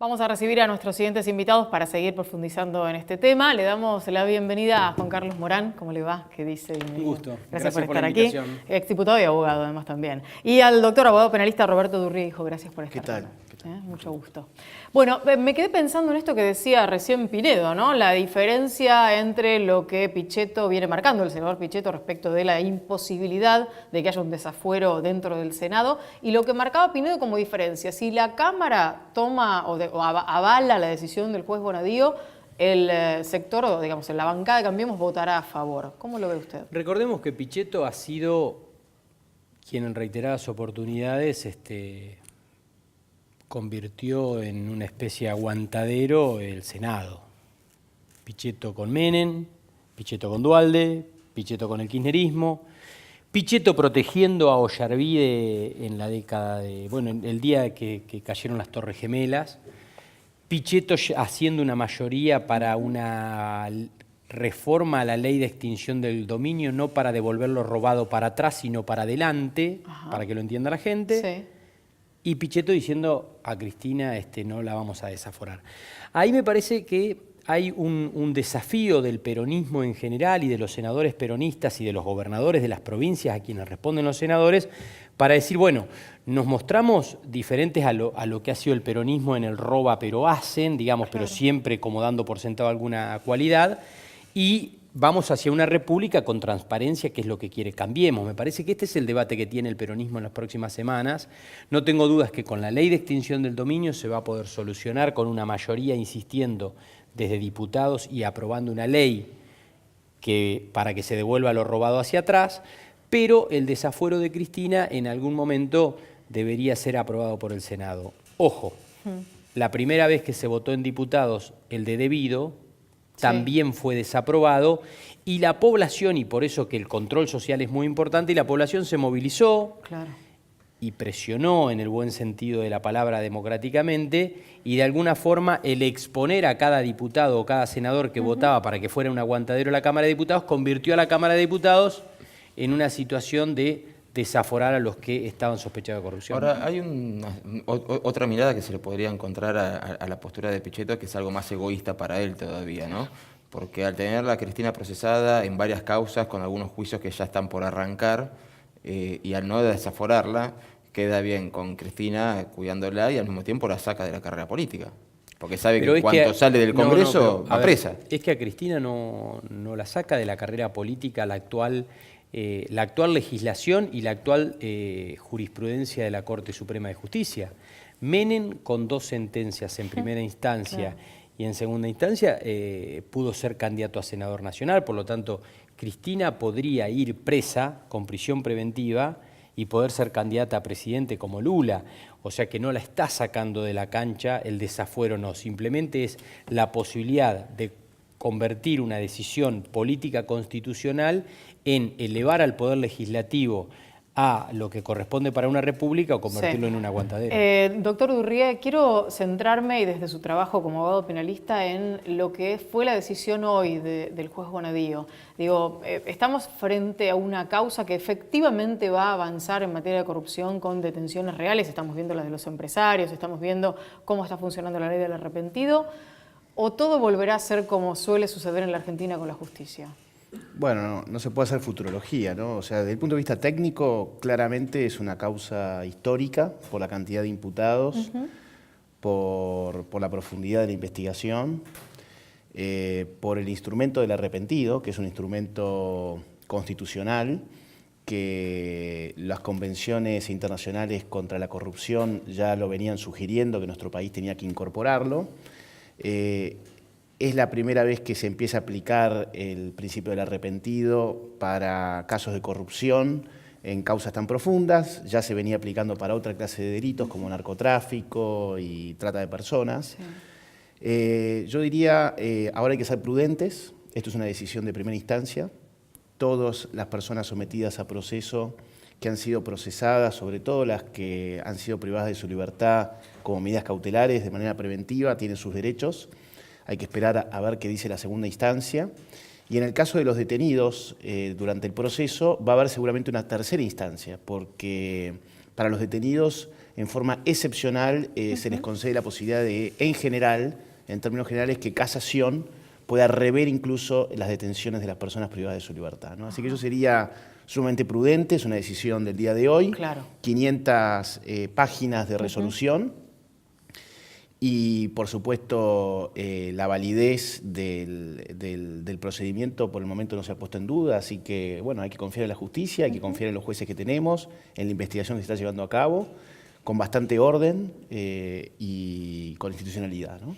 Vamos a recibir a nuestros siguientes invitados para seguir profundizando en este tema. Le damos la bienvenida a Juan Carlos Morán. ¿Cómo le va? ¿Qué dice? Un gusto. Gracias por la estar aquí. invitación. Exdiputado y abogado además también. Y al doctor abogado penalista Roberto Durrijo. Gracias por estar ¿Qué tal? acá. Mucho gusto. Bueno, me quedé pensando en esto que decía recién Pinedo, ¿no? La diferencia entre lo que Pichetto viene marcando, el senador Pichetto, respecto de la imposibilidad de que haya un desafuero dentro del Senado, y lo que marcaba Pinedo como diferencia. Si la Cámara toma o avala la decisión del juez Bonadío, el sector, o digamos, la bancada de Cambiemos votará a favor. ¿Cómo lo ve usted? Recordemos que Pichetto ha sido quien en reiteradas oportunidades convirtió en una especie de aguantadero el Senado. Pichetto con Menem, Pichetto con Duhalde, Pichetto con el kirchnerismo, Pichetto protegiendo a Ollarvide en la década de, bueno, el día que cayeron las Torres Gemelas, Pichetto haciendo una mayoría para una reforma a la ley de extinción del dominio, no para devolver lo robado para atrás, sino para adelante, para que lo entienda la gente. Sí. Y Pichetto diciendo a Cristina, no la vamos a desaforar. Ahí me parece que hay un desafío del peronismo en general y de los senadores peronistas y de los gobernadores de las provincias a quienes responden los senadores para decir, bueno, nos mostramos diferentes a lo que ha sido el peronismo en el roba pero hacen, digamos, claro, pero siempre como dando por sentado alguna cualidad, y vamos hacia una república con transparencia, que es lo que quiere Cambiemos. Me parece que este es el debate que tiene el peronismo en las próximas semanas. No tengo dudas que con la ley de extinción del dominio se va a poder solucionar con una mayoría insistiendo desde diputados y aprobando una ley para que se devuelva lo robado hacia atrás, pero el desafuero de Cristina en algún momento debería ser aprobado por el Senado. Ojo, la primera vez que se votó en diputados el de debido, también fue desaprobado, y la población, y por eso que el control social es muy importante, y la población se movilizó y presionó en el buen sentido de la palabra democráticamente, y de alguna forma el exponer a cada diputado o cada senador que votaba para que fuera un aguantadero la Cámara de Diputados, convirtió a la Cámara de Diputados en una situación de desaforar a los que estaban sospechados de corrupción. Ahora, hay otra mirada que se le podría encontrar a la postura de Pichetto, que es algo más egoísta para él todavía, ¿no? Porque al tener a Cristina procesada en varias causas, con algunos juicios que ya están por arrancar, y al no desaforarla, queda bien con Cristina cuidándola y al mismo tiempo la saca de la carrera política. Porque sabe que cuando sale del Congreso va presa. Es que a Cristina no la saca de la carrera política la actual legislación y la actual jurisprudencia de la Corte Suprema de Justicia. Menem, con 2 sentencias en primera instancia y en segunda instancia, pudo ser candidato a senador nacional, por lo tanto, Cristina podría ir presa con prisión preventiva y poder ser candidata a presidente como Lula. O sea que no la está sacando de la cancha el desafuero, no. Simplemente es la posibilidad de convertir una decisión política constitucional en elevar al Poder Legislativo a lo que corresponde para una república o convertirlo en un aguantadero. Doctor Durrié, quiero centrarme, y desde su trabajo como abogado penalista, en lo que fue la decisión hoy del juez Bonadío. Digo, estamos frente a una causa que efectivamente va a avanzar en materia de corrupción con detenciones reales. Estamos viendo las de los empresarios, estamos viendo cómo está funcionando la ley del arrepentido. ¿O todo volverá a ser como suele suceder en la Argentina con la justicia? Bueno, no se puede hacer futurología, ¿no? O sea, desde el punto de vista técnico, claramente es una causa histórica por la cantidad de imputados, por la profundidad de la investigación, por el instrumento del arrepentido, que es un instrumento constitucional, que las convenciones internacionales contra la corrupción ya lo venían sugiriendo, que nuestro país tenía que incorporarlo. Es la primera vez que se empieza a aplicar el principio del arrepentido para casos de corrupción en causas tan profundas. Ya se venía aplicando para otra clase de delitos como narcotráfico y trata de personas. Yo diría, ahora hay que ser prudentes. Esto es una decisión de primera instancia. Todas las personas sometidas a proceso que han sido procesadas, sobre todo las que han sido privadas de su libertad como medidas cautelares de manera preventiva, tienen sus derechos. Hay que esperar a ver qué dice la segunda instancia. Y en el caso de los detenidos, durante el proceso va a haber seguramente una tercera instancia, porque para los detenidos en forma excepcional se les concede la posibilidad de, en general, en términos generales, que casación pueda rever incluso las detenciones de las personas privadas de su libertad, ¿no? Así que eso sería sumamente prudente, es una decisión del día de hoy, Claro. 500 páginas de resolución y, por supuesto, la validez del procedimiento por el momento no se ha puesto en duda, así que, bueno, hay que confiar en la justicia, hay que confiar en los jueces que tenemos, en la investigación que se está llevando a cabo, con bastante orden y con institucionalidad, ¿no?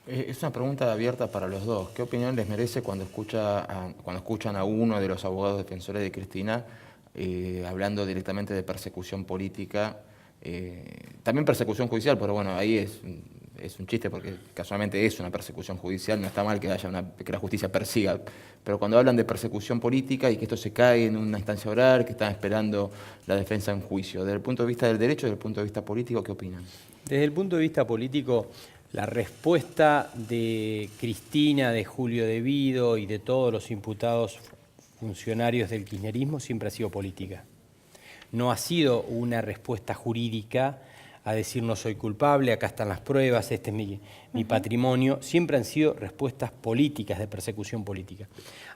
Es una pregunta abierta para los dos. ¿Qué opinión les merece cuando escuchan a uno de los abogados defensores de Cristina hablando directamente de persecución política? También persecución judicial, pero bueno, ahí es un chiste porque casualmente es una persecución judicial, no está mal que que la justicia persiga, pero cuando hablan de persecución política y que esto se cae en una instancia oral, que están esperando la defensa en juicio, desde el punto de vista del derecho y desde el punto de vista político, ¿qué opinan? Desde el punto de vista político, la respuesta de Cristina, de Julio De Vido y de todos los imputados funcionarios del kirchnerismo siempre ha sido política. No ha sido una respuesta jurídica a decir no soy culpable, acá están las pruebas, este es mi patrimonio. Siempre han sido respuestas políticas, de persecución política.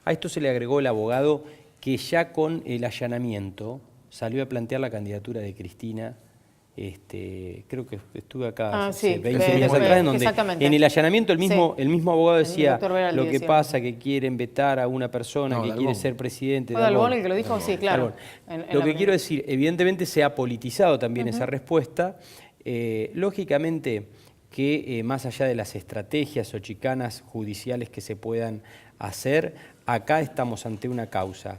A esto se le agregó el abogado que ya con el allanamiento salió a plantear la candidatura de Cristina. Creo que estuve acá hace 20 días atrás, en donde en el allanamiento el mismo abogado decía lo que pasa que quieren vetar a una persona que quiere ser presidente. ¿Fue Dalbón el que lo dijo? Sí, claro. Lo que quiero decir, evidentemente se ha politizado también esa respuesta. Lógicamente que más allá de las estrategias o chicanas judiciales que se puedan hacer, acá estamos ante una causa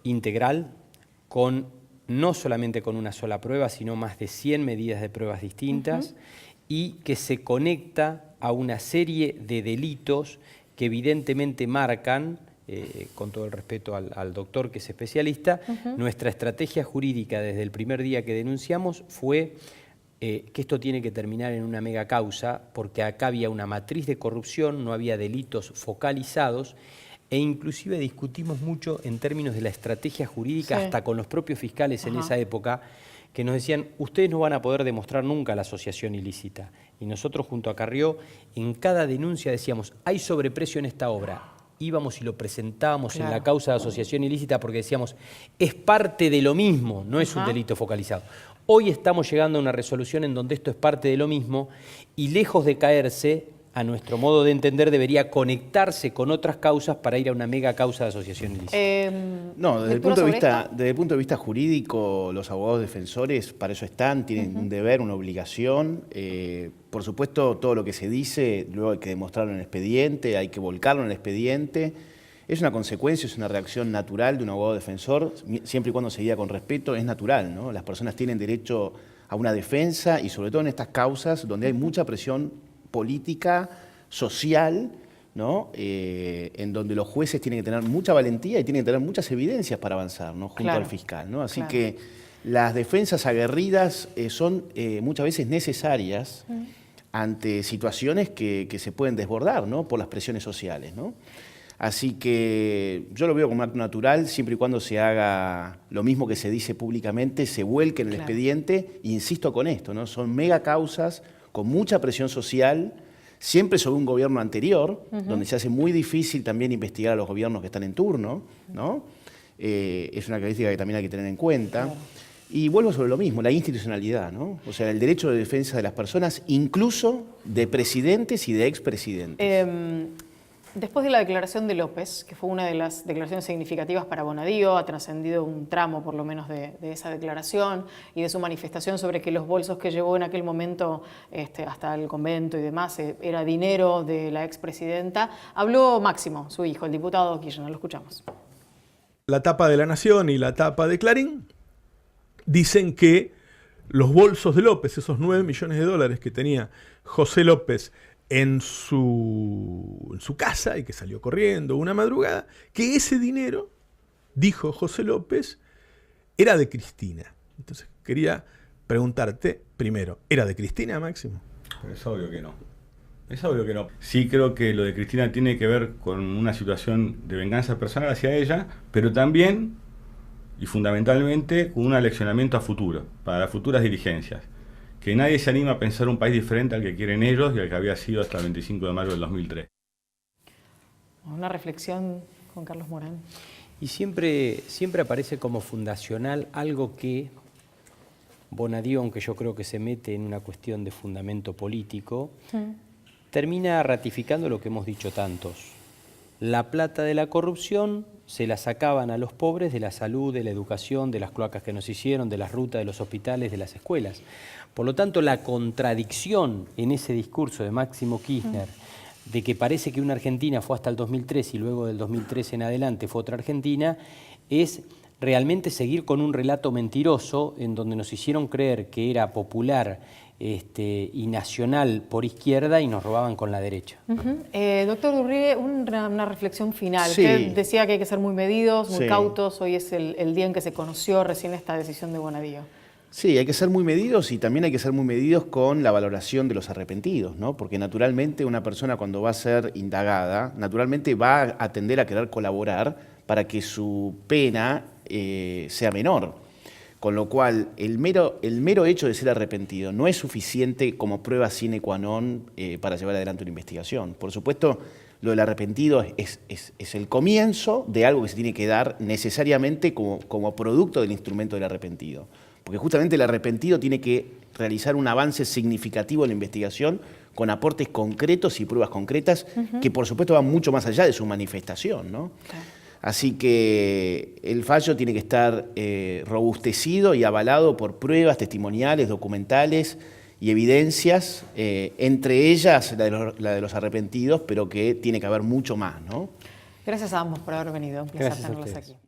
integral no solamente con una sola prueba, sino más de 100 medidas de pruebas distintas y que se conecta a una serie de delitos que evidentemente marcan, con todo el respeto al doctor que es especialista, nuestra estrategia jurídica desde el primer día que denunciamos fue que esto tiene que terminar en una mega causa porque acá había una matriz de corrupción, no había delitos focalizados. E inclusive discutimos mucho en términos de la estrategia jurídica, hasta con los propios fiscales en esa época, que nos decían, ustedes no van a poder demostrar nunca la asociación ilícita. Y nosotros junto a Carrió, en cada denuncia decíamos, hay sobreprecio en esta obra. Íbamos y lo presentábamos en la causa de asociación ilícita porque decíamos, es parte de lo mismo, no es un delito focalizado. Hoy estamos llegando a una resolución en donde esto es parte de lo mismo y lejos de caerse, a nuestro modo de entender, debería conectarse con otras causas para ir a una mega causa de asociación ilícita. No, desde el punto de vista jurídico, los abogados defensores para eso están, tienen un deber, una obligación. Por supuesto, todo lo que se dice, luego hay que demostrarlo en el expediente, hay que volcarlo en el expediente. Es una consecuencia, es una reacción natural de un abogado defensor, siempre y cuando se guía con respeto, es natural, ¿no? Las personas tienen derecho a una defensa y sobre todo en estas causas donde hay mucha presión política, social, ¿no? En donde los jueces tienen que tener mucha valentía y tienen que tener muchas evidencias para avanzar, ¿no? Junto al fiscal, ¿no? Así que las defensas aguerridas son muchas veces necesarias ante situaciones que se pueden desbordar, ¿no? Por las presiones sociales, ¿no? Así que yo lo veo como un acto natural, siempre y cuando se haga lo mismo que se dice públicamente, se vuelque en el expediente, e insisto con esto, ¿no? Son mega causas con mucha presión social, siempre sobre un gobierno anterior, donde se hace muy difícil también investigar a los gobiernos que están en turno, ¿no? Es una característica que también hay que tener en cuenta. Y vuelvo sobre lo mismo, la institucionalidad, ¿no? O sea, el derecho de defensa de las personas, incluso de presidentes y de expresidentes. Después de la declaración de López, que fue una de las declaraciones significativas para Bonadío, ha trascendido un tramo por lo menos de esa declaración y de su manifestación sobre que los bolsos que llevó en aquel momento hasta el convento y demás era dinero de la expresidenta. Habló Máximo, su hijo, el diputado Kirchner, lo escuchamos. La tapa de La Nación y la tapa de Clarín dicen que los bolsos de López, esos 9 millones de dólares que tenía José López en su casa y que salió corriendo una madrugada, que ese dinero, dijo José López, era de Cristina. Entonces quería preguntarte primero, ¿era de Cristina, Máximo? Es obvio que no. Es obvio que no. Sí creo que lo de Cristina tiene que ver con una situación de venganza personal hacia ella, pero también y fundamentalmente con un aleccionamiento a futuro, para las futuras dirigencias. Que nadie se anima a pensar un país diferente al que quieren ellos y al que había sido hasta el 25 de mayo del 2003. Una reflexión con Carlos Morán. Y siempre aparece como fundacional algo que Bonadío, aunque yo creo que se mete en una cuestión de fundamento político, termina ratificando lo que hemos dicho tantos. La plata de la corrupción se la sacaban a los pobres de la salud, de la educación, de las cloacas que nos hicieron, de las rutas, de los hospitales, de las escuelas. Por lo tanto, la contradicción en ese discurso de Máximo Kirchner, de que parece que una Argentina fue hasta el 2003 y luego del 2003 en adelante fue otra Argentina, es realmente seguir con un relato mentiroso en donde nos hicieron creer que era popular y nacional por izquierda y nos robaban con la derecha. Doctor Durrigue, una reflexión final. Sí. Usted decía que hay que ser muy medidos, muy cautos. Hoy es el día en que se conoció recién esta decisión de Bonadío. Sí, hay que ser muy medidos y también hay que ser muy medidos con la valoración de los arrepentidos, ¿no? Porque naturalmente una persona cuando va a ser indagada, naturalmente va a tender a querer colaborar para que su pena sea menor. Con lo cual, el mero hecho de ser arrepentido no es suficiente como prueba sine qua non para llevar adelante una investigación. Por supuesto, lo del arrepentido es el comienzo de algo que se tiene que dar necesariamente como producto del instrumento del arrepentido. Porque justamente el arrepentido tiene que realizar un avance significativo en la investigación con aportes concretos y pruebas concretas que por supuesto van mucho más allá de su manifestación, ¿no? Claro. Así que el fallo tiene que estar robustecido y avalado por pruebas testimoniales, documentales y evidencias, entre ellas la de los arrepentidos, pero que tiene que haber mucho más, ¿no? Gracias a ambos por haber venido. Un placer Gracias a tenerlos ustedes. aquí.